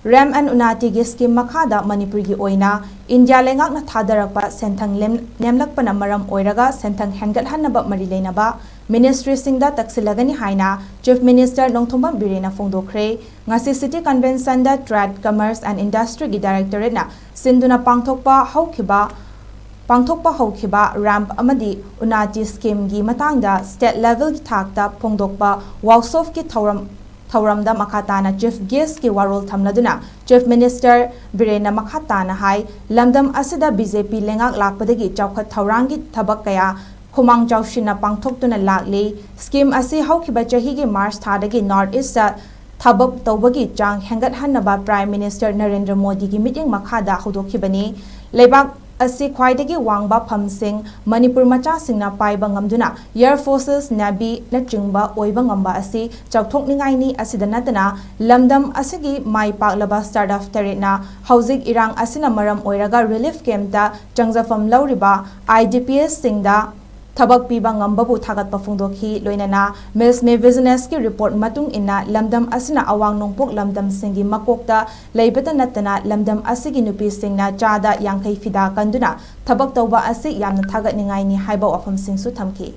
RAM and Unati gi scheme makhada Manipur gi oina India lengakna thadarakpa senthang nemlakpana maram oiraga senthang hengathanaba mari leinaba Ministry singda taksilagani haina Chief Minister Nongthomba Biren phongdokre ngasi City Convention da Trade Commerce and Industry gi Directorate na sinduna pangthokpa haukiba ramp amadi Unati scheme gi matangda state level gi thakta phongdokpa workshop ki Thauramda Makhatana Chief Guest ki warol thamladuna Chief Minister Biren Makhatana hai lamdam asida BJP lengak lakpadagi chawkhat thaurangi thabak kaya khumang chawshina pangthoktuna lakli scheme asi haukiba chahi gi March thadagi North East thabak tawbagi chang hengat hanaba Prime Minister Narendra Modi gi meeting makhada hodokhibani lebak asi khwaidagi wangba phamsing Manipur macha singna paiba ngamduna Air Forces Navy na chingba oiba ngamba asi chawthokningai ni asida natana lamdam asigi mai paklaba startup terena housing irang asina maram oiraga relief camp da changjafam lauriba IDPS singda Thabak piba ngambabu thagat pafungdokhi loinana Miss May Business ki report matung inna lamdam asina awang nongpok lamdam singi makokta leibata natana lamdam asigi nupi singna chada yangkai fida kanduna thabak tawba asi yamna thagat ningai ni haiba wafam singsu thamki